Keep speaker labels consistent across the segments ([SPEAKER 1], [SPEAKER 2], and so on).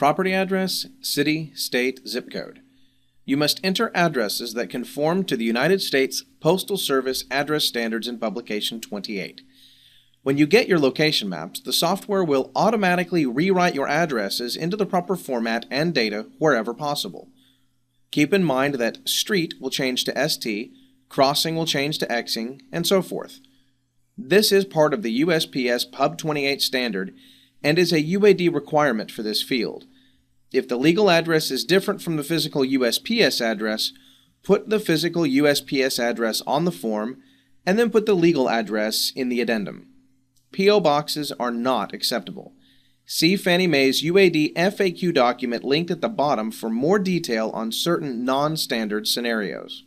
[SPEAKER 1] property address, city, state, zip code. You must enter addresses that conform to the United States Postal Service Address Standards in Publication 28. When you get your location maps, the software will automatically rewrite your addresses into the proper format and data wherever possible. Keep in mind that street will change to ST, crossing will change to Xing, and so forth. This is part of the USPS Pub 28 standard and is a UAD requirement for this field. If the legal address is different from the physical USPS address, put the physical USPS address on the form and then put the legal address in the addendum. P.O. boxes are not acceptable. See Fannie Mae's UAD FAQ document linked at the bottom for more detail on certain non-standard scenarios.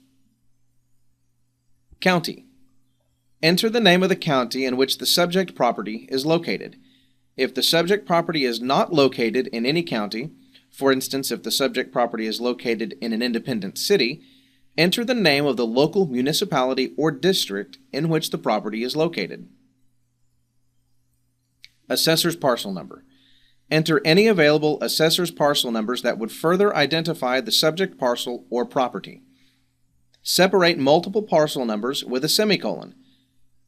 [SPEAKER 1] County. Enter the name of the county in which the subject property is located. If the subject property is not located in any county, for instance, if the subject property is located in an independent city, enter the name of the local municipality or district in which the property is located. Assessor's parcel number. Enter any available assessor's parcel numbers that would further identify the subject parcel or property. Separate multiple parcel numbers with a semicolon.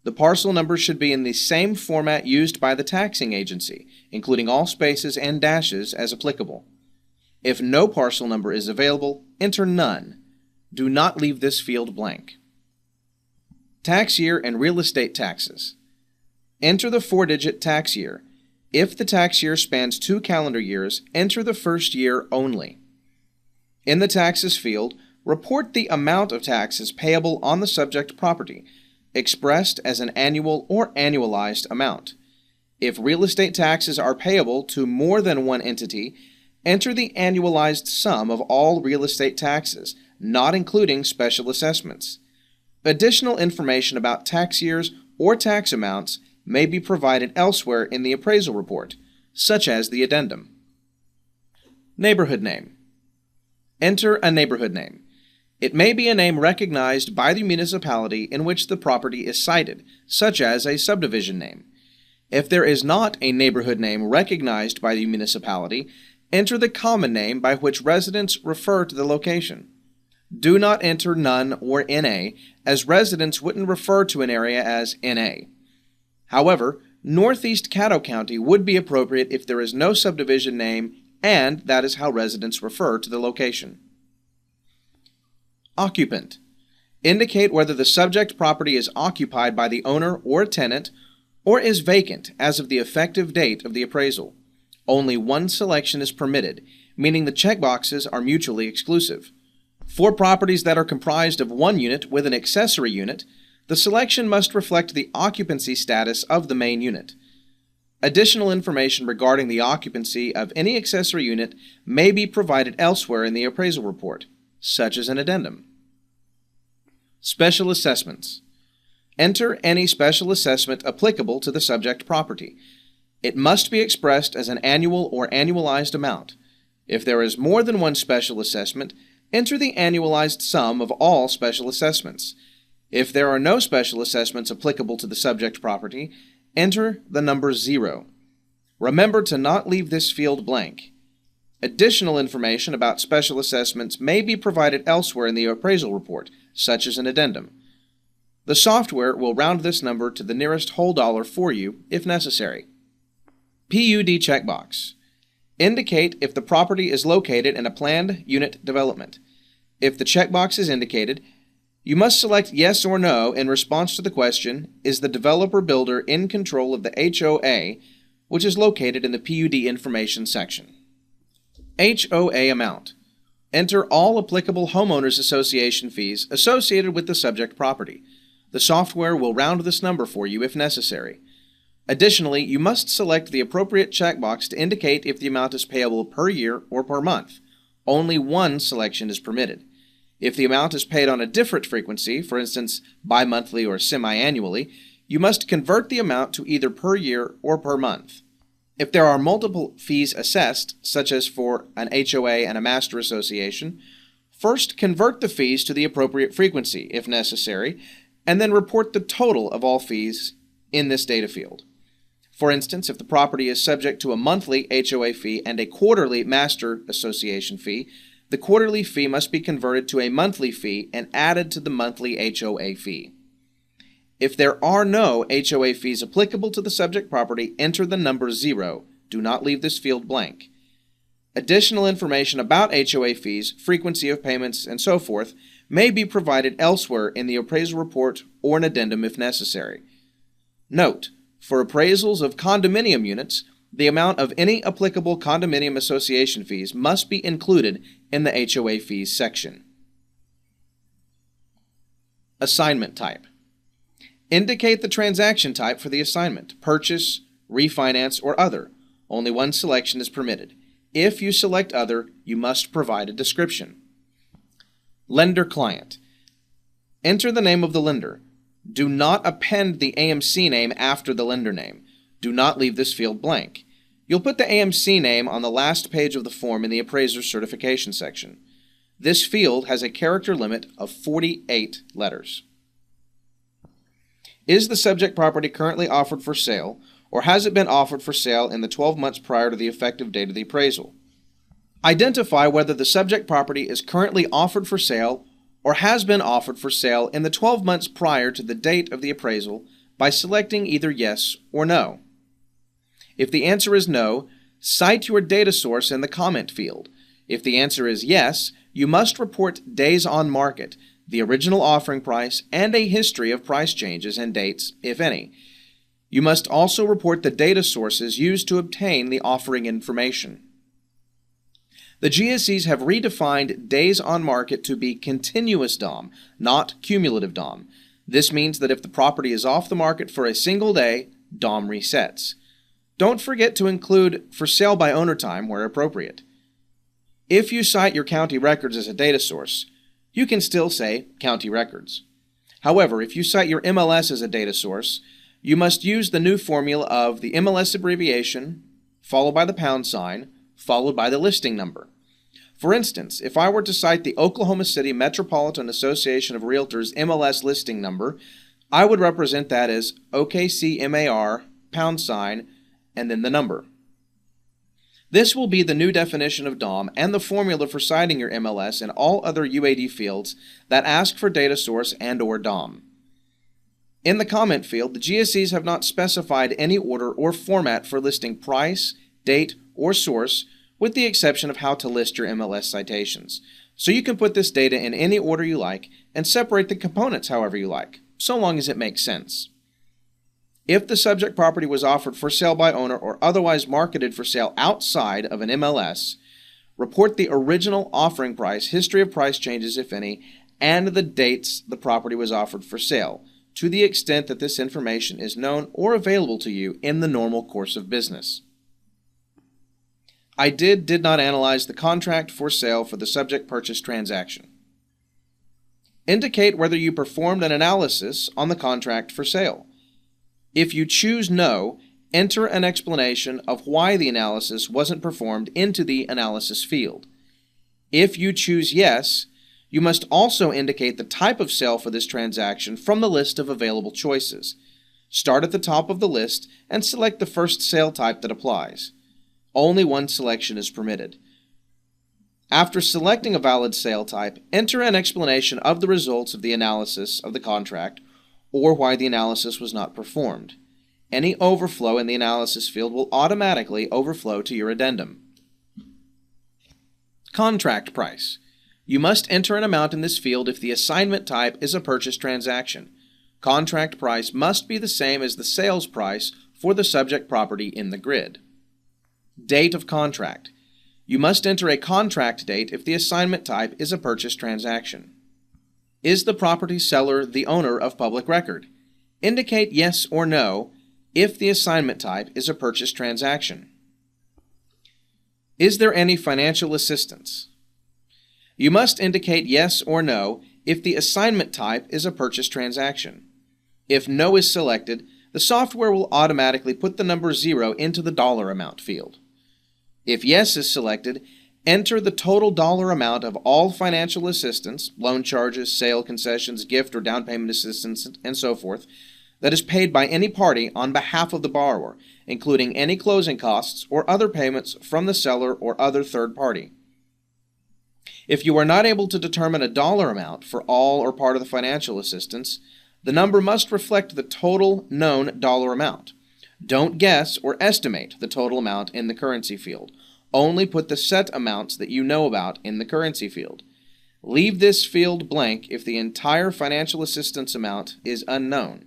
[SPEAKER 1] The parcel numbers should be in the same format used by the taxing agency, including all spaces and dashes as applicable. If no parcel number is available, enter none. Do not leave this field blank. Tax year and real estate taxes. Enter the 4-digit tax year. If the tax year spans 2 calendar years, enter the first year only. In the taxes field, report the amount of taxes payable on the subject property, expressed as an annual or annualized amount. If real estate taxes are payable to more than one entity, enter the annualized sum of all real estate taxes, not including special assessments. Additional information about tax years or tax amounts may be provided elsewhere in the appraisal report, such as the addendum. Neighborhood name. Enter a neighborhood name. It may be a name recognized by the municipality in which the property is sited, such as a subdivision name. If there is not a neighborhood name recognized by the municipality, enter the common name by which residents refer to the location. Do not enter none or NA, as residents wouldn't refer to an area as NA. However, Northeast Caddo County would be appropriate if there is no subdivision name, and that is how residents refer to the location. Occupant. Indicate whether the subject property is occupied by the owner or tenant, or is vacant as of the effective date of the appraisal. Only one selection is permitted, meaning the checkboxes are mutually exclusive. For properties that are comprised of one unit with an accessory unit, the selection must reflect the occupancy status of the main unit. Additional information regarding the occupancy of any accessory unit may be provided elsewhere in the appraisal report, such as an addendum. Special assessments. Enter any special assessment applicable to the subject property. It must be expressed as an annual or annualized amount. If there is more than one special assessment, enter the annualized sum of all special assessments. If there are no special assessments applicable to the subject property, enter the number 0. Remember to not leave this field blank. Additional information about special assessments may be provided elsewhere in the appraisal report, such as an addendum. The software will round this number to the nearest whole dollar for you if necessary. PUD Checkbox. Indicate if the property is located in a planned unit development. If the checkbox is indicated, you must select yes or no in response to the question, is the developer builder in control of the HOA, which is located in the PUD information section. HOA amount. Enter all applicable homeowners association fees associated with the subject property. The software will round this number for you if necessary. Additionally, you must select the appropriate checkbox to indicate if the amount is payable per year or per month. Only one selection is permitted. If the amount is paid on a different frequency, for instance, bi-monthly or semi-annually, you must convert the amount to either per year or per month. If there are multiple fees assessed, such as for an HOA and a master association, first convert the fees to the appropriate frequency, if necessary, and then report the total of all fees in this data field. For instance, if the property is subject to a monthly HOA fee and a quarterly master association fee, the quarterly fee must be converted to a monthly fee and added to the monthly HOA fee. If there are no HOA fees applicable to the subject property, enter the number 0. Do not leave this field blank. Additional information about HOA fees, frequency of payments, and so forth may be provided elsewhere in the appraisal report or an addendum if necessary. Note, for appraisals of condominium units, the amount of any applicable condominium association fees must be included in the HOA fees section. Assignment type. Indicate the transaction type for the assignment: purchase, refinance, or other. Only one selection is permitted. If you select other, you must provide a description. Lender-client. Enter the name of the lender. Do not append the AMC name after the lender name. Do not leave this field blank. You'll put the AMC name on the last page of the form in the appraiser's certification section. This field has a character limit of 48 letters. Is the subject property currently offered for sale, or has it been offered for sale in the 12 months prior to the effective date of the appraisal? Identify whether the subject property is currently offered for sale or has been offered for sale in the 12 months prior to the date of the appraisal by selecting either yes or no. If the answer is no, cite your data source in the comment field. If the answer is yes, you must report days on market, the original offering price, and a history of price changes and dates, if any. You must also report the data sources used to obtain the offering information. The GSEs have redefined days on market to be continuous DOM, not cumulative DOM. This means that if the property is off the market for a single day, DOM resets. Don't forget to include for sale by owner time where appropriate. If you cite your county records as a data source, you can still say county records. However, if you cite your MLS as a data source, you must use the new formula of the MLS abbreviation, followed by the pound sign, followed by the listing number. For instance, if I were to cite the Oklahoma City Metropolitan Association of Realtors MLS listing number, I would represent that as OKCMAR, pound sign, and then the number. This will be the new definition of DOM and the formula for citing your MLS and all other UAD fields that ask for data source and/or DOM. In the comment field, the GSEs have not specified any order or format for listing price, date, or source, with the exception of how to list your MLS citations. So you can put this data in any order you like and separate the components however you like, so long as it makes sense. If the subject property was offered for sale by owner or otherwise marketed for sale outside of an MLS, report the original offering price, history of price changes if any, and the dates the property was offered for sale, to the extent that this information is known or available to you in the normal course of business. I did not analyze the contract for sale for the subject purchase transaction. Indicate whether you performed an analysis on the contract for sale. If you choose no, enter an explanation of why the analysis wasn't performed into the analysis field. If you choose yes, you must also indicate the type of sale for this transaction from the list of available choices. Start at the top of the list and select the first sale type that applies. Only one selection is permitted. After selecting a valid sale type, enter an explanation of the results of the analysis of the contract or why the analysis was not performed. Any overflow in the analysis field will automatically overflow to your addendum. Contract price. You must enter an amount in this field if the assignment type is a purchase transaction. Contract price must be the same as the sales price for the subject property in the grid. Date of contract. You must enter a contract date if the assignment type is a purchase transaction. Is the property seller the owner of public record? Indicate yes or no if the assignment type is a purchase transaction. Is there any financial assistance? You must indicate yes or no if the assignment type is a purchase transaction. If no is selected, the software will automatically put the number 0 into the dollar amount field. If yes is selected, enter the total dollar amount of all financial assistance, loan charges, sale concessions, gift or down payment assistance, and so forth, that is paid by any party on behalf of the borrower, including any closing costs or other payments from the seller or other third party. If you are not able to determine a dollar amount for all or part of the financial assistance, the number must reflect the total known dollar amount. Don't guess or estimate the total amount in the currency field. Only put the set amounts that you know about in the currency field. Leave this field blank if the entire financial assistance amount is unknown.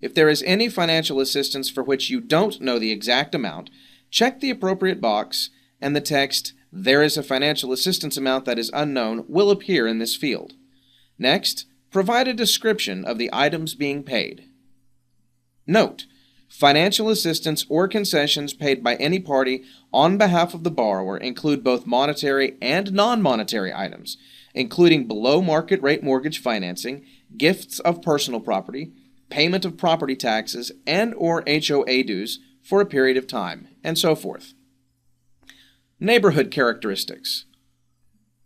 [SPEAKER 1] If there is any financial assistance for which you don't know the exact amount, check the appropriate box and the text, "There is a financial assistance amount that is unknown," will appear in this field. Next, provide a description of the items being paid. Note: financial assistance or concessions paid by any party on behalf of the borrower include both monetary and non-monetary items, including below-market rate mortgage financing, gifts of personal property, payment of property taxes and/or HOA dues for a period of time, and so forth. Neighborhood characteristics.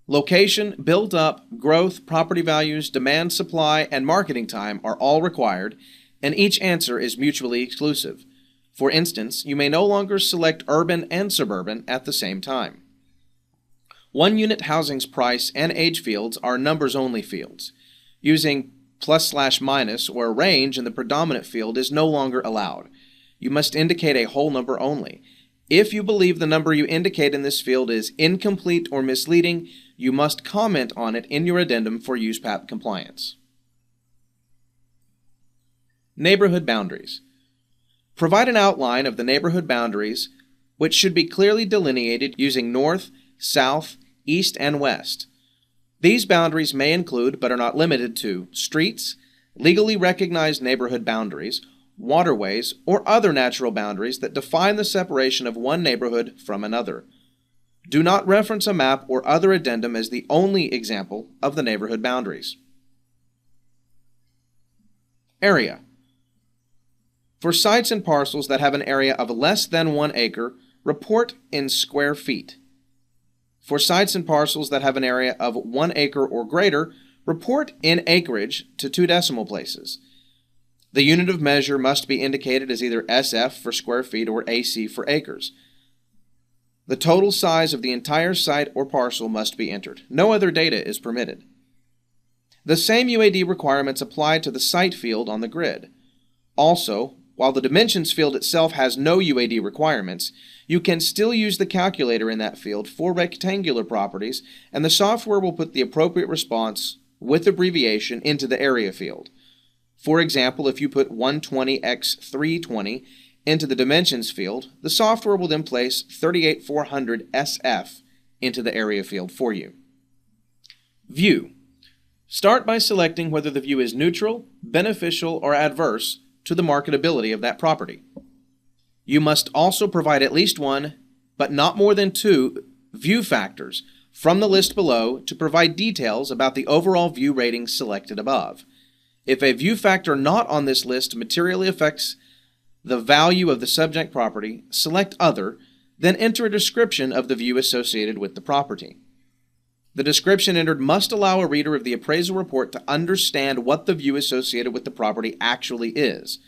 [SPEAKER 1] Location, built-up, growth, property values, demand, supply, and marketing time are all required, and each answer is mutually exclusive. For instance, you may no longer select urban and suburban at the same time. One-unit housing's price and age fields are numbers-only fields. Using +/- or a range in the predominant field is no longer allowed. You must indicate a whole number only. If you believe the number you indicate in this field is incomplete or misleading, you must comment on it in your addendum for USPAP compliance. Neighborhood boundaries. Provide an outline of the neighborhood boundaries, which should be clearly delineated using north, south, east, and west. These boundaries may include, but are not limited to, streets, legally recognized neighborhood boundaries, waterways, or other natural boundaries that define the separation of one neighborhood from another. Do not reference a map or other addendum as the only example of the neighborhood boundaries. Area. For sites and parcels that have an area of less than 1 acre, report in square feet. For sites and parcels that have an area of 1 acre or greater, report in acreage to 2 decimal places. The unit of measure must be indicated as either SF for square feet or AC for acres. The total size of the entire site or parcel must be entered. No other data is permitted. The same UAD requirements apply to the site field on the grid. Also, while the dimensions field itself has no UAD requirements, you can still use the calculator in that field for rectangular properties, and the software will put the appropriate response with abbreviation into the area field. For example, if you put 120 x 320 into the dimensions field, the software will then place 38400 SF into the area field for you. View. Start by selecting whether the view is neutral, beneficial, or adverse to the marketability of that property. You must also provide at least one, but not more than 2, view factors from the list below to provide details about the overall view ratings selected above. If a view factor not on this list materially affects the value of the subject property, select Other, then enter a description of the view associated with the property. The description entered must allow a reader of the appraisal report to understand what the view associated with the property actually is.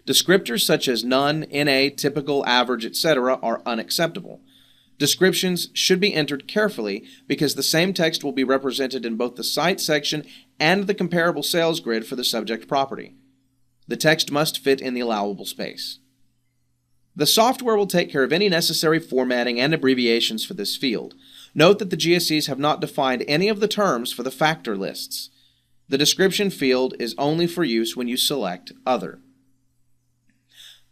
[SPEAKER 1] Descriptors such as none, NA, typical, average, etc. are unacceptable. Descriptions should be entered carefully because the same text will be represented in both the site section and the comparable sales grid for the subject property. The text must fit in the allowable space. The software will take care of any necessary formatting and abbreviations for this field. Note that the GSEs have not defined any of the terms for the factor lists. The description field is only for use when you select Other.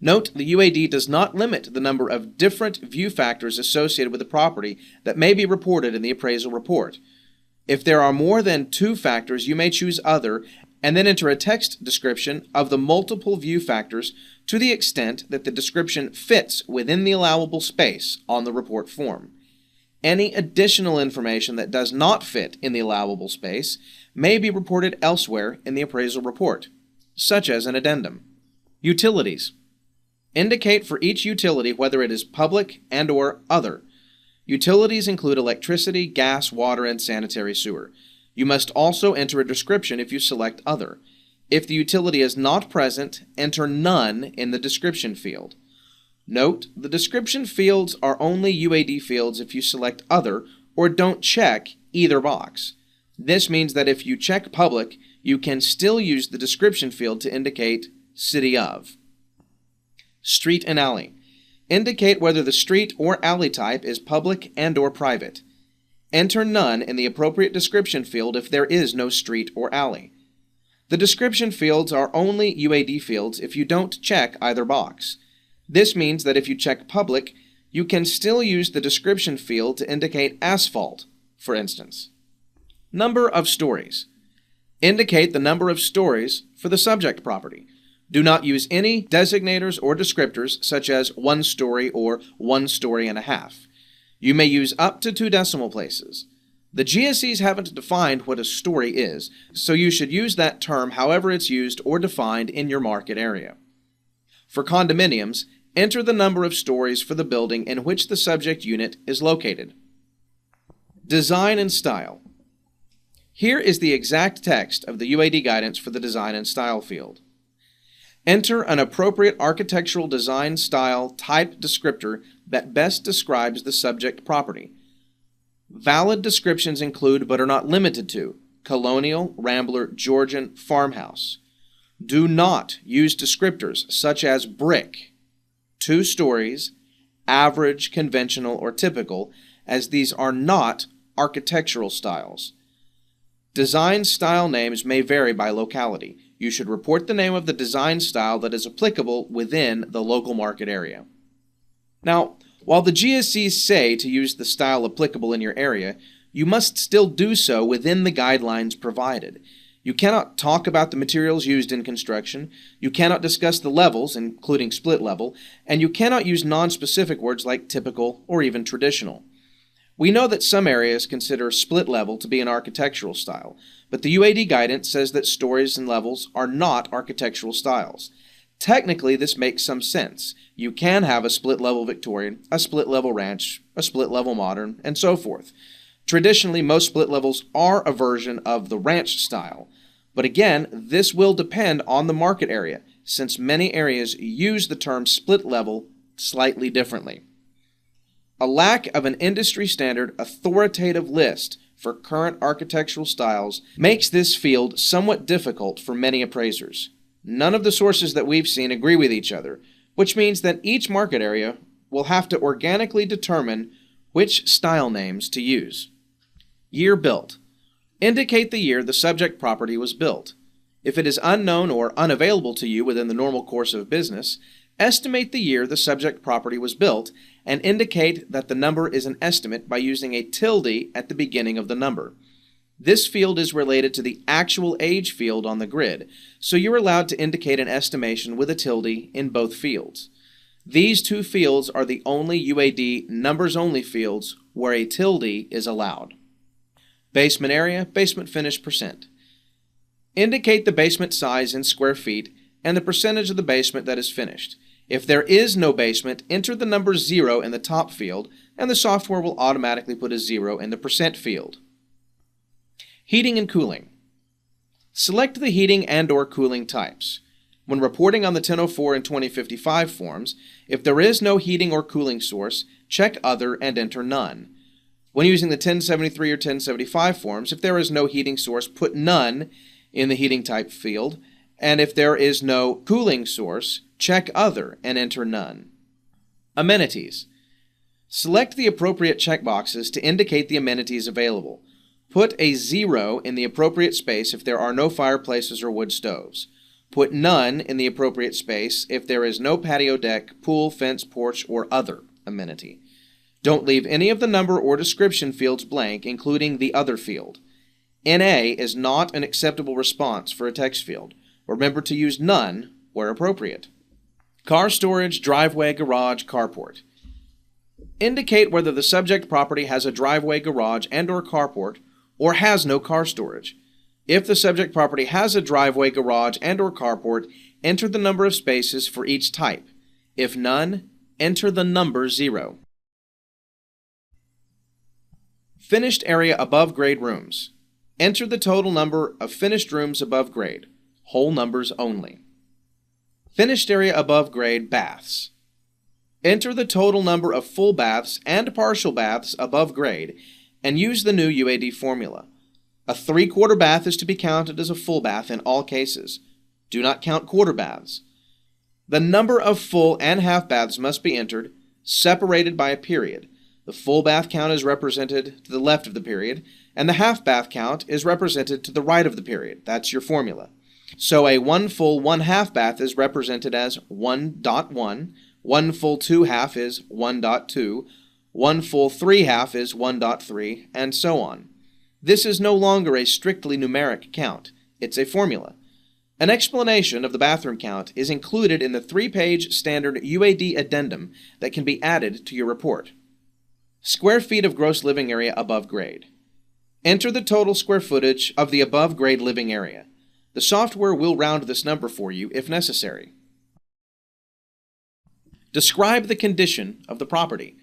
[SPEAKER 1] Note the UAD does not limit the number of different view factors associated with the property that may be reported in the appraisal report. If there are more than 2 factors, you may choose Other and then enter a text description of the multiple view factors to the extent that the description fits within the allowable space on the report form. Any additional information that does not fit in the allowable space may be reported elsewhere in the appraisal report, such as an addendum. Utilities. Indicate for each utility whether it is public and/or other. Utilities include electricity, gas, water, and sanitary sewer. You must also enter a description if you select Other. If the utility is not present, enter None in the description field. Note, the description fields are only UAD fields if you select Other or don't check either box. This means that if you check Public, you can still use the description field to indicate City of. Street and alley. Indicate whether the street or alley type is public and/or private. Enter none in the appropriate description field if there is no street or alley. The description fields are only UAD fields if you don't check either box. This means that if you check public, you can still use the description field to indicate asphalt, for instance. Number of stories. Indicate the number of stories for the subject property. Do not use any designators or descriptors such as 1 story or 1 story and a half. You may use up to 2 decimal places. The GSEs haven't defined what a story is, so you should use that term however it's used or defined in your market area. For condominiums, enter the number of stories for the building in which the subject unit is located. Design and style. Here is the exact text of the UAD guidance for the design and style field. Enter an appropriate architectural design style type descriptor that best describes the subject property. Valid descriptions include, but are not limited to, colonial, rambler, Georgian, farmhouse. Do not use descriptors such as brick, 2 stories, average, conventional, or typical, as these are not architectural styles. Design style names may vary by locality. You should report the name of the design style that is applicable within the local market area. Now, while the GSEs say to use the style applicable in your area, you must still do so within the guidelines provided. You cannot talk about the materials used in construction, you cannot discuss the levels, including split level, and you cannot use non-specific words like typical or even traditional. We know that some areas consider split level to be an architectural style, but the UAD guidance says that stories and levels are not architectural styles. Technically, this makes some sense. You can have a split-level Victorian, a split-level ranch, a split-level modern, and so forth. Traditionally, most split levels are a version of the ranch style. But again, this will depend on the market area, since many areas use the term split level slightly differently. A lack of an industry-standard authoritative list for current architectural styles makes this field somewhat difficult for many appraisers. None of the sources that we've seen agree with each other, which means that each market area will have to organically determine which style names to use. Year built. Indicate the year the subject property was built. If it is unknown or unavailable to you within the normal course of business, estimate the year the subject property was built and indicate that the number is an estimate by using a tilde at the beginning of the number. This field is related to the actual age field on the grid, so you're allowed to indicate an estimation with a tilde in both fields. These 2 fields are the only UAD numbers-only fields where a tilde is allowed. Basement area, basement finish percent. Indicate the basement size in square feet and the percentage of the basement that is finished. If there is no basement, enter the number 0 in the top field, and the software will automatically put a 0 in the percent field. Heating and cooling. Select the heating and/or cooling types. When reporting on the 1004 and 2055 forms, if there is no heating or cooling source, check Other and enter None. When using the 1073 or 1075 forms, if there is no heating source, put None in the heating type field, and if there is no cooling source, check Other and enter None. Amenities. Select the appropriate checkboxes to indicate the amenities available. Put a 0 in the appropriate space if there are no fireplaces or wood stoves. Put None in the appropriate space if there is no patio deck, pool, fence, porch, or other amenity. Don't leave any of the number or description fields blank, including the Other field. NA is not an acceptable response for a text field. Remember to use None where appropriate. Car storage, driveway, garage, carport. Indicate whether the subject property has a driveway, garage, and/or carport, or has no car storage. If the subject property has a driveway, garage, and/or carport, enter the number of spaces for each type. If none, enter the number 0. Finished area above grade rooms. Enter the total number of finished rooms above grade, whole numbers only. Finished area above grade baths. Enter the total number of full baths and partial baths above grade and use the new UAD formula. A 3/4 bath is to be counted as a full bath in all cases. Do not count quarter baths. The number of full and half baths must be entered, separated by a period. The full bath count is represented to the left of the period, and the half bath count is represented to the right of the period. That's your formula. So a 1 full 1 half bath is represented as 1.1, 1 full 2 half is 1.2, 1 full 3 half is 1.3, and so on. This is no longer a strictly numeric count. It's a formula. An explanation of the bathroom count is included in the 3-page standard UAD addendum that can be added to your report. Square feet of gross living area above grade. Enter the total square footage of the above grade living area. The software will round this number for you if necessary. Describe the condition of the property.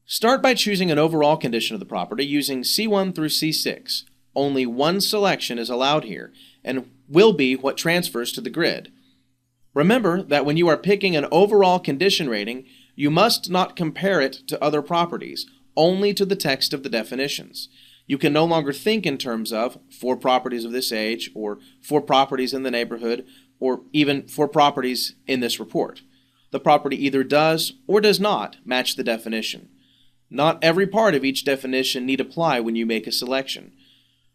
[SPEAKER 1] Start by choosing an overall condition of the property using C1 through C6. Only one selection is allowed here and will be what transfers to the grid. Remember that when you are picking an overall condition rating, you must not compare it to other properties, only to the text of the definitions. You can no longer think in terms of 4 properties of this age, or 4 properties in the neighborhood, or even 4 properties in this report. The property either does or does not match the definition. Not every part of each definition need apply when you make a selection.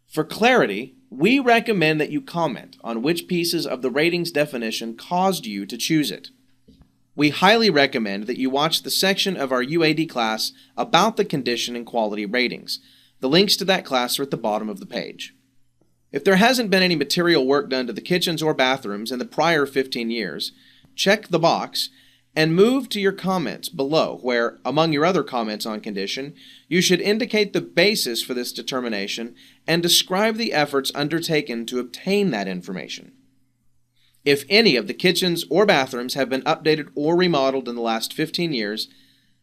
[SPEAKER 1] For clarity, we recommend that you comment on which pieces of the ratings definition caused you to choose it. We highly recommend that you watch the section of our UAD class about the condition and quality ratings. The links to that class are at the bottom of the page. If there hasn't been any material work done to the kitchens or bathrooms in the prior 15 years, check the box and move to your comments below where, among your other comments on condition, you should indicate the basis for this determination and describe the efforts undertaken to obtain that information. If any of the kitchens or bathrooms have been updated or remodeled in the last 15 years,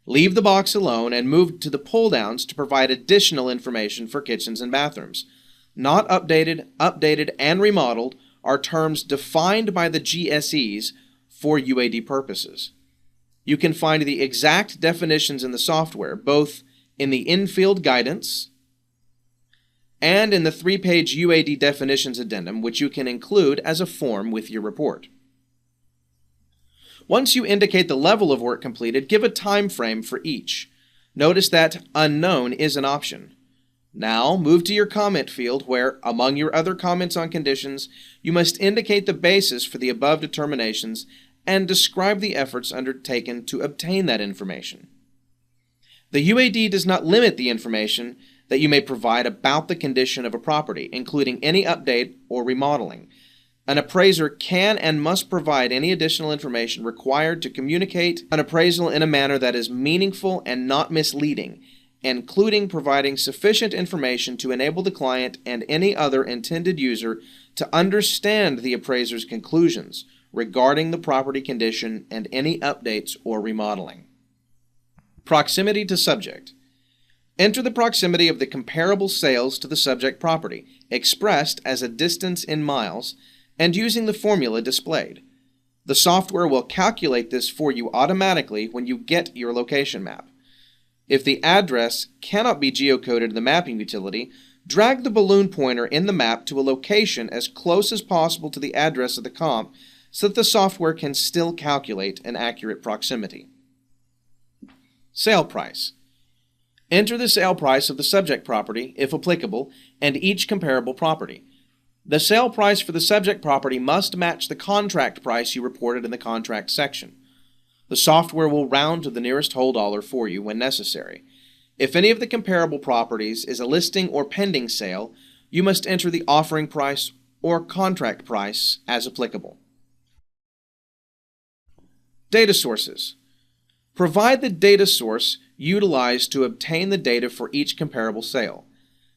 [SPEAKER 1] leave the box alone and move to the pull-downs to provide additional information for kitchens and bathrooms. Not updated, updated, and remodeled are terms defined by the GSEs for UAD purposes. You can find the exact definitions in the software, both in the in-field guidance and in the 3-page UAD definitions addendum, which you can include as a form with your report. Once you indicate the level of work completed, give a time frame for each. Notice that unknown is an option. Now, move to your comment field where, among your other comments on conditions, you must indicate the basis for the above determinations and describe the efforts undertaken to obtain that information. The UAD does not limit the information that you may provide about the condition of a property, including any update or remodeling. An appraiser can and must provide any additional information required to communicate an appraisal in a manner that is meaningful and not misleading, including providing sufficient information to enable the client and any other intended user to understand the appraiser's conclusions regarding the property condition and any updates or remodeling. Proximity to subject. Enter the proximity of the comparable sales to the subject property, expressed as a distance in miles, and using the formula displayed. The software will calculate this for you automatically when you get your location map. If the address cannot be geocoded in the mapping utility, drag the balloon pointer in the map to a location as close as possible to the address of the comp so that the software can still calculate an accurate proximity. Sale price. Enter the sale price of the subject property, if applicable, and each comparable property. The sale price for the subject property must match the contract price you reported in the contract section. The software will round to the nearest whole dollar for you when necessary. If any of the comparable properties is a listing or pending sale, you must enter the offering price or contract price as applicable. Data sources. Provide the data source utilized to obtain the data for each comparable sale.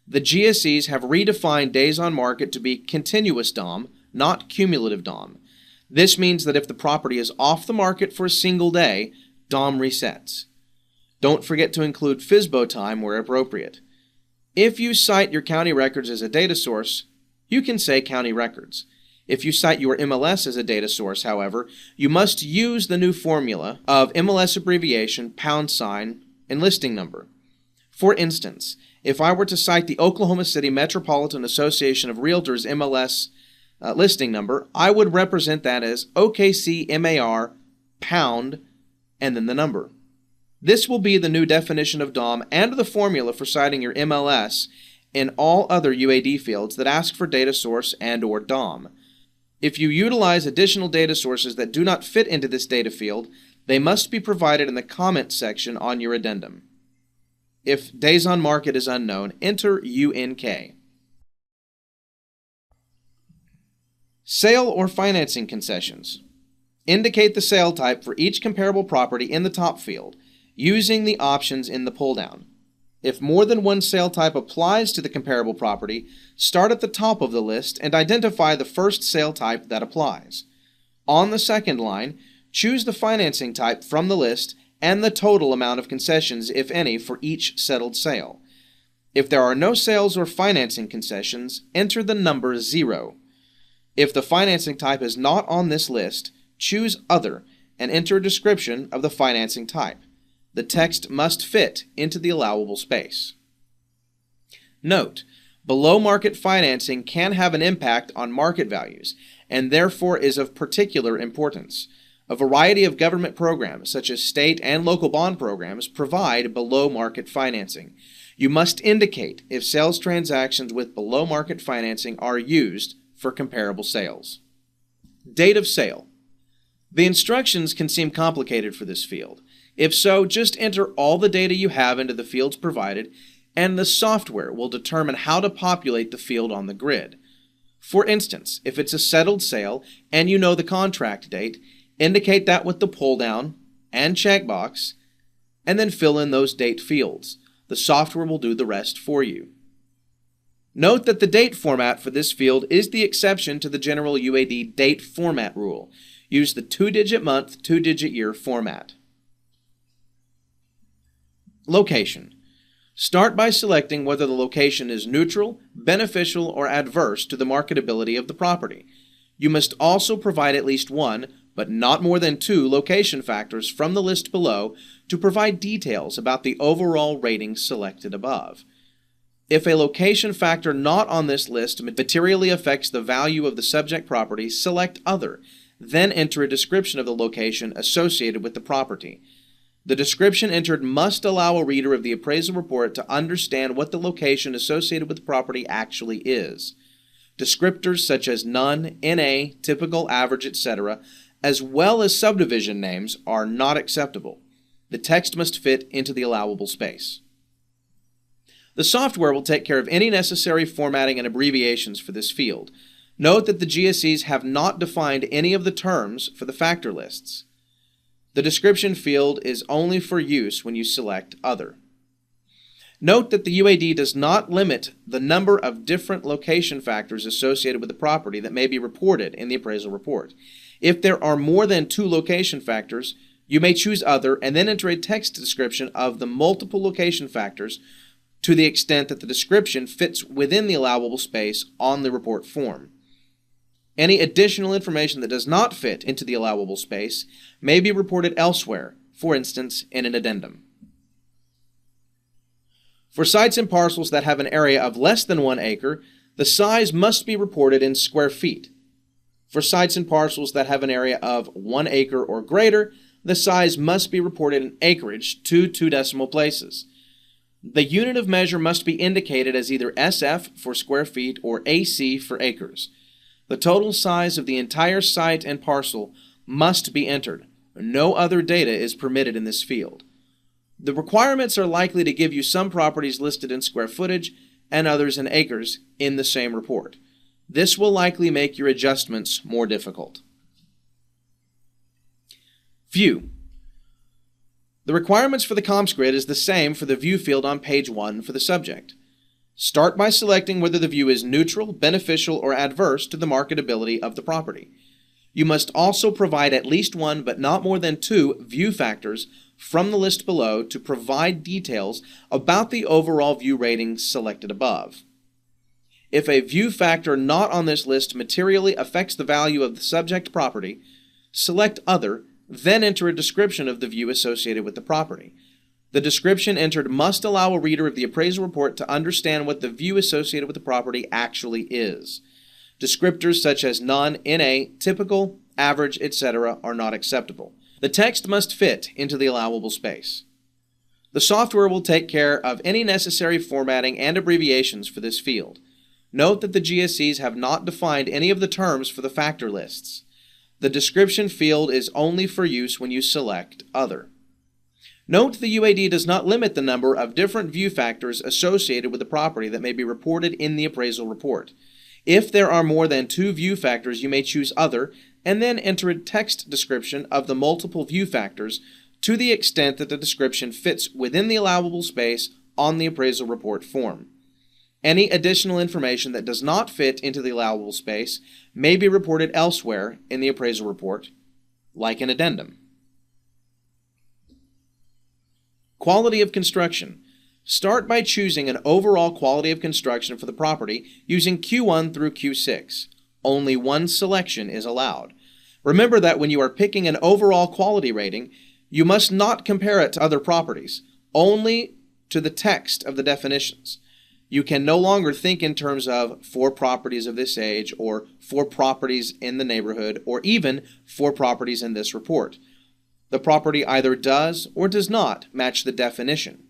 [SPEAKER 1] The GSEs have redefined days on market to be continuous DOM, not cumulative DOM. This means that if the property is off the market for a single day, DOM resets. Don't forget to include FSBO time where appropriate. If you cite your county records as a data source, you can say county records. If you cite your MLS as a data source, however, you must use the new formula of MLS abbreviation, #, and listing number. For instance, if I were to cite the Oklahoma City Metropolitan Association of Realtors MLS listing number, I would represent that as OKCMAR, #, and then the number. This will be the new definition of DOM and the formula for citing your MLS in all other UAD fields that ask for data source and/or DOM. If you utilize additional data sources that do not fit into this data field, they must be provided in the comment section on your addendum. If days on market is unknown, enter UNK. Sale or financing concessions. Indicate the sale type for each comparable property in the top field, using the options in the pull-down. If more than one sale type applies to the comparable property, start at the top of the list and identify the first sale type that applies. On the second line, choose the financing type from the list and the total amount of concessions, if any, for each settled sale. If there are no sales or financing concessions, enter the number 0. If the financing type is not on this list, choose Other and enter a description of the financing type. The text must fit into the allowable space. Note, below market financing can have an impact on market values and therefore is of particular importance. A variety of government programs, such as state and local bond programs, provide below market financing. You must indicate if sales transactions with below market financing are used for comparable sales. Date of sale. The instructions can seem complicated for this field. If so, just enter all the data you have into the fields provided, and the software will determine how to populate the field on the grid. For instance, if it's a settled sale and you know the contract date, indicate that with the pull-down and checkbox, and then fill in those date fields. The software will do the rest for you. Note that the date format for this field is the exception to the general UAD date format rule. Use the 2-digit month, 2-digit year format. Location. Start by selecting whether the location is neutral, beneficial, or adverse to the marketability of the property. You must also provide at least one, but not more than 2 location factors from the list below to provide details about the overall rating selected above. If a location factor not on this list materially affects the value of the subject property, select Other, then enter a description of the location associated with the property. The description entered must allow a reader of the appraisal report to understand what the location associated with the property actually is. Descriptors such as none, NA, typical, average, etc., as well as subdivision names are not acceptable. The text must fit into the allowable space. The software will take care of any necessary formatting and abbreviations for this field. Note that the GSEs have not defined any of the terms for the factor lists. The description field is only for use when you select Other. Note that the UAD does not limit the number of different location factors associated with the property that may be reported in the appraisal report. If there are more than 2 location factors, you may choose Other and then enter a text description of the multiple location factors to the extent that the description fits within the allowable space on the report form. Any additional information that does not fit into the allowable space may be reported elsewhere, for instance, in an addendum. For sites and parcels that have an area of less than 1 acre, the size must be reported in square feet. For sites and parcels that have an area of 1 acre or greater, the size must be reported in acreage to 2 decimal places. The unit of measure must be indicated as either SF for square feet or AC for acres. The total size of the entire site and parcel must be entered. No other data is permitted in this field. The requirements are likely to give you some properties listed in square footage and others in acres in the same report. This will likely make your adjustments more difficult. View. The requirements for the comps grid is the same for the view field on page 1 for the subject. Start by selecting whether the view is neutral, beneficial, or adverse to the marketability of the property. You must also provide at least 1, but not more than 2, view factors from the list below to provide details about the overall view ratings selected above. If a view factor not on this list materially affects the value of the subject property, select Other, then enter a description of the view associated with the property. The description entered must allow a reader of the appraisal report to understand what the view associated with the property actually is. Descriptors such as none, NA, typical, average, etc. are not acceptable. The text must fit into the allowable space. The software will take care of any necessary formatting and abbreviations for this field. Note that the GSEs have not defined any of the terms for the factor lists. The description field is only for use when you select Other. Note the UAD does not limit the number of different view factors associated with the property that may be reported in the appraisal report. If there are more than 2 view factors, you may choose Other and then enter a text description of the multiple view factors to the extent that the description fits within the allowable space on the appraisal report form. Any additional information that does not fit into the allowable space may be reported elsewhere in the appraisal report, like an addendum. Quality of construction. Start by choosing an overall quality of construction for the property using Q1 through Q6. Only one selection is allowed. Remember that when you are picking an overall quality rating, you must not compare it to other properties, only to the text of the definitions. You can no longer think in terms of 4 properties of this age, or 4 properties in the neighborhood, or even 4 properties in this report. The property either does or does not match the definition.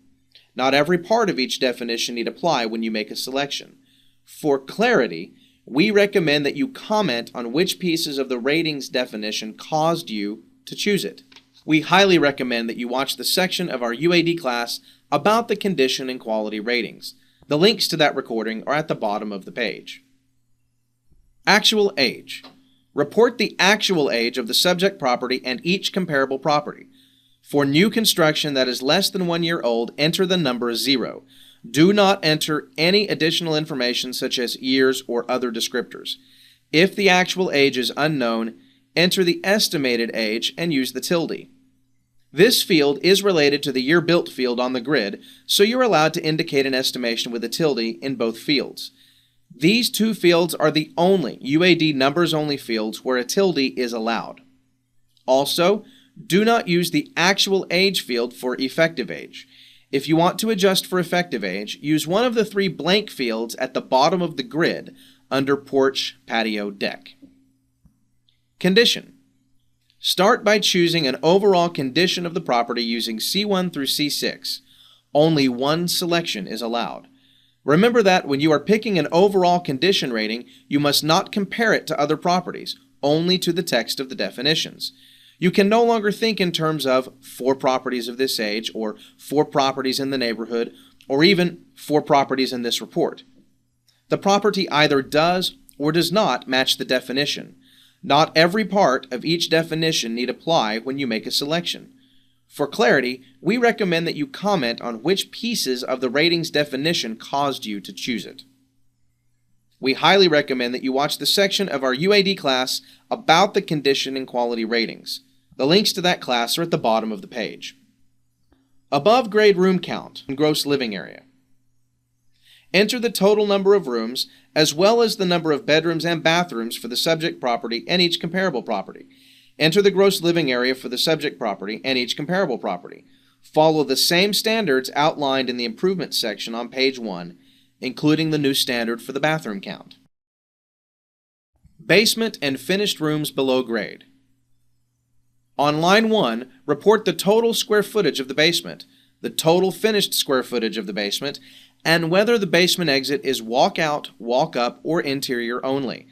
[SPEAKER 1] Not every part of each definition need apply when you make a selection. For clarity, we recommend that you comment on which pieces of the ratings definition caused you to choose it. We highly recommend that you watch the section of our UAD class about the condition and quality ratings. The links to that recording are at the bottom of the page. Actual age. Report the actual age of the subject property and each comparable property. For new construction that is less than 1 year old, enter the number 0. Do not enter any additional information such as years or other descriptors. If the actual age is unknown, enter the estimated age and use the tilde. This field is related to the year built field on the grid, so you're allowed to indicate an estimation with a tilde in both fields. These 2 fields are the only UAD numbers-only fields where a tilde is allowed. Also, do not use the actual age field for effective age. If you want to adjust for effective age, use one of the 3 blank fields at the bottom of the grid under porch, patio, deck. Condition. Start by choosing an overall condition of the property using C1 through C6. Only one selection is allowed. Remember that when you are picking an overall condition rating, you must not compare it to other properties, only to the text of the definitions. You can no longer think in terms of 4 properties of this age, or 4 properties in the neighborhood, or even 4 properties in this report. The property either does or does not match the definition. Not every part of each definition need apply when you make a selection. For clarity, we recommend that you comment on which pieces of the ratings definition caused you to choose it. We highly recommend that you watch the section of our UAD class about the condition and quality ratings. The links to that class are at the bottom of the page. Above grade room count and gross living area. Enter the total number of rooms as well as the number of bedrooms and bathrooms for the subject property and each comparable property. Enter the gross living area for the subject property and each comparable property. Follow the same standards outlined in the improvement section on page 1, including the new standard for the bathroom count. Basement and finished rooms below grade. On line 1, report the total square footage of the basement, the total finished square footage of the basement, and whether the basement exit is walk out, walk up, or interior only.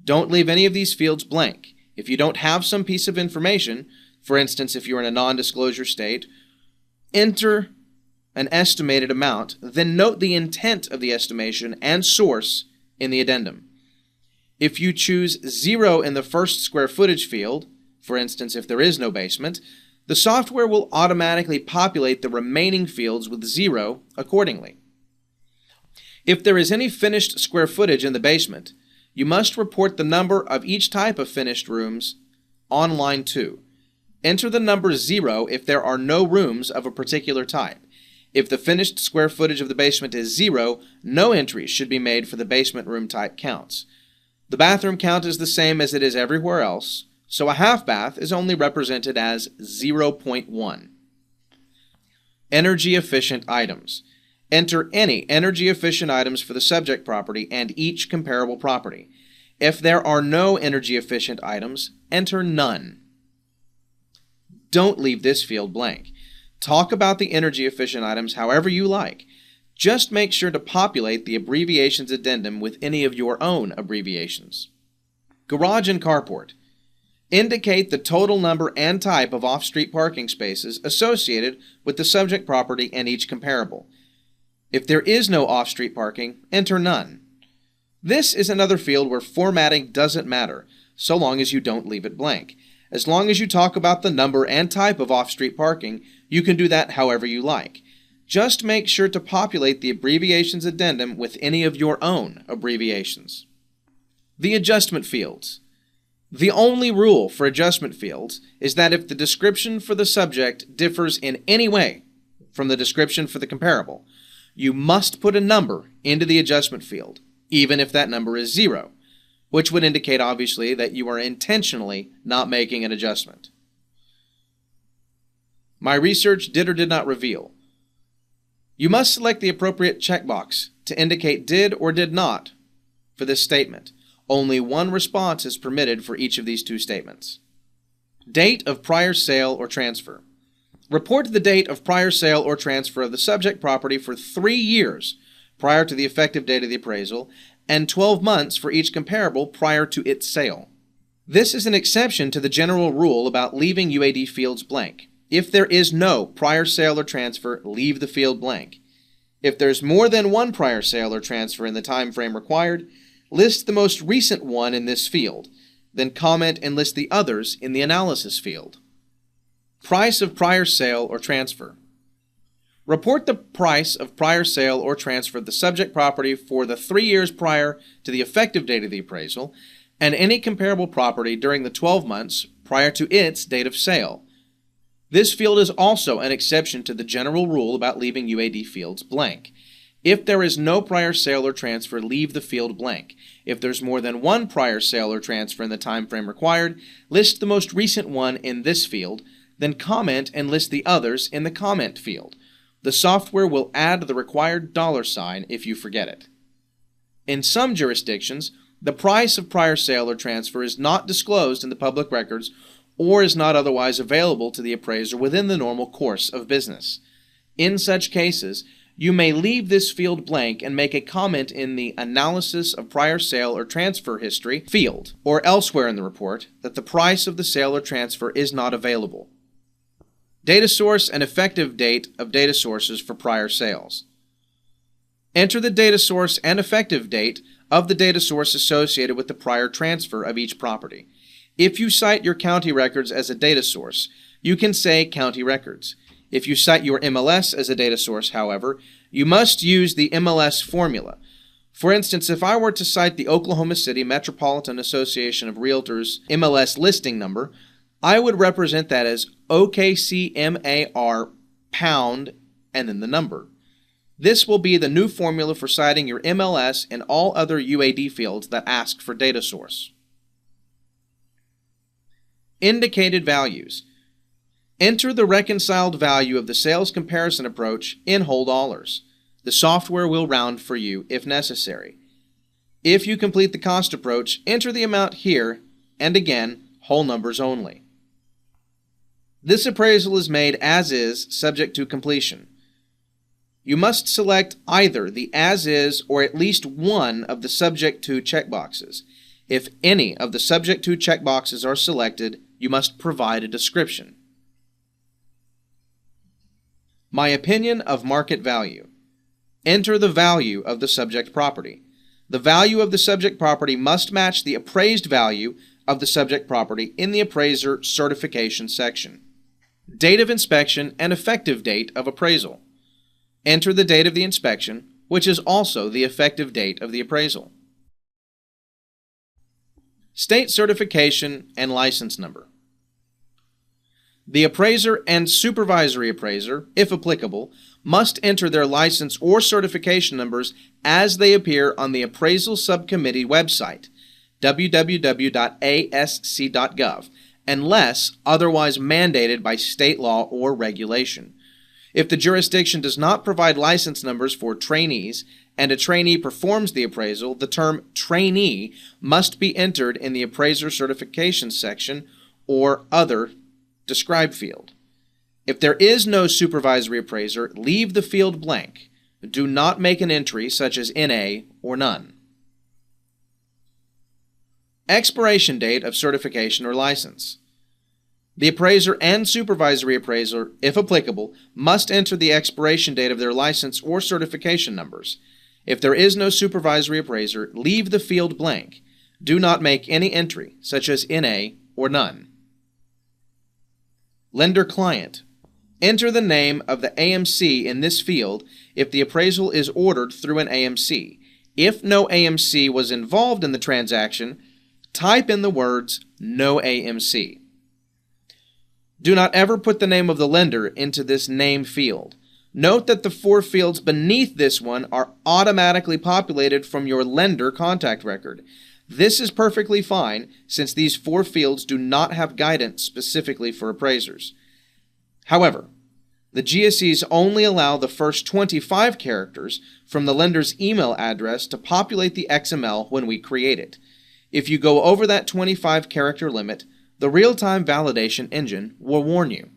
[SPEAKER 1] Don't leave any of these fields blank. If you don't have some piece of information, for instance, if you're in a non-disclosure state, enter an estimated amount, then note the intent of the estimation and source in the addendum. If you choose 0 in the first square footage field, for instance, if there is no basement, the software will automatically populate the remaining fields with 0 accordingly. If there is any finished square footage in the basement, you must report the number of each type of finished rooms on line 2. Enter the number 0 if there are no rooms of a particular type. If the finished square footage of the basement is 0, no entries should be made for the basement room type counts. The bathroom count is the same as it is everywhere else, so a half bath is only represented as 0.1. Energy efficient items. Enter any energy efficient items for the subject property and each comparable property. If there are no energy efficient items, enter none. Don't leave this field blank. Talk about the energy efficient items however you like. Just make sure to populate the abbreviations addendum with any of your own abbreviations. Garage and carport. Indicate the total number and type of off-street parking spaces associated with the subject property and each comparable. If there is no off-street parking, enter none. This is another field where formatting doesn't matter, so long as you don't leave it blank. As long as you talk about the number and type of off-street parking, you can do that however you like. Just make sure to populate the abbreviations addendum with any of your own abbreviations. The adjustment fields. The only rule for adjustment fields is that if the description for the subject differs in any way from the description for the comparable, you must put a number into the adjustment field, even if that number is 0, which would indicate obviously that you are intentionally not making an adjustment. My research did or did not reveal. You must select the appropriate checkbox to indicate did or did not for this statement. Only one response is permitted for each of these two statements. Date of prior sale or transfer. Report the date of prior sale or transfer of the subject property for 3 years prior to the effective date of the appraisal and 12 months for each comparable prior to its sale. This is an exception to the general rule about leaving UAD fields blank. If there is no prior sale or transfer, leave the field blank. If there's more than one prior sale or transfer in the time frame required, list the most recent one in this field, then comment and list the others in the analysis field. Price of prior sale or transfer. Report the price of prior sale or transfer of the subject property for the 3 years prior to the effective date of the appraisal and any comparable property during the 12 months prior to its date of sale. This field is also an exception to the general rule about leaving UAD fields blank. If there is no prior sale or transfer, leave the field blank. If there's more than one prior sale or transfer in the time frame required, list the most recent one in this field, then comment and list the others in the comment field. The software will add the required $sign if you forget it. In some jurisdictions, the price of prior sale or transfer is not disclosed in the public records or is not otherwise available to the appraiser within the normal course of business. In such cases, you may leave this field blank and make a comment in the Analysis of Prior Sale or Transfer History field, or elsewhere in the report, that the price of the sale or transfer is not available. Data source and effective date of data sources for prior sales. Enter the data source and effective date of the data source associated with the prior transfer of each property. If you cite your county records as a data source, you can say county records. If you cite your MLS as a data source, however, you must use the MLS formula. For instance, if I were to cite the Oklahoma City Metropolitan Association of Realtors MLS listing number, I would represent that as OKCMAR pound and then the number. This will be the new formula for citing your MLS and all other UAD fields that ask for data source. Indicated values. Enter the reconciled value of the sales comparison approach in whole dollars. The software will round for you if necessary. If you complete the cost approach, enter the amount here, and again, whole numbers only. This appraisal is made as is, subject to completion. You must select either the as is or at least one of the subject to checkboxes. If any of the subject to checkboxes are selected, you must provide a description. My opinion of market value. Enter the value of the subject property. The value of the subject property must match the appraised value of the subject property in the appraiser certification section. Date of inspection and effective date of appraisal. Enter the date of the inspection, which is also the effective date of the appraisal. State certification and license number. The appraiser and supervisory appraiser, if applicable, must enter their license or certification numbers as they appear on the Appraisal Subcommittee website, www.asc.gov, unless otherwise mandated by state law or regulation. If the jurisdiction does not provide license numbers for trainees and a trainee performs the appraisal, the term trainee must be entered in the appraiser certification section or other describe field. If there is no supervisory appraiser, leave the field blank. Do not make an entry such as NA or none. Expiration date of certification or license. The appraiser and supervisory appraiser, if applicable, must enter the expiration date of their license or certification numbers. If there is no supervisory appraiser, leave the field blank. Do not make any entry, such as NA or none. Lender-client. Enter the name of the AMC in this field if the appraisal is ordered through an AMC. If no AMC was involved in the transaction, type in the words "no AMC." Do not ever put the name of the lender into this name field. Note that the 4 fields beneath this one are automatically populated from your lender contact record. This is perfectly fine since these 4 fields do not have guidance specifically for appraisers. However, the GSEs only allow the first 25 characters from the lender's email address to populate the XML when we create it. If you go over that 25 character limit, the real-time validation engine will warn you.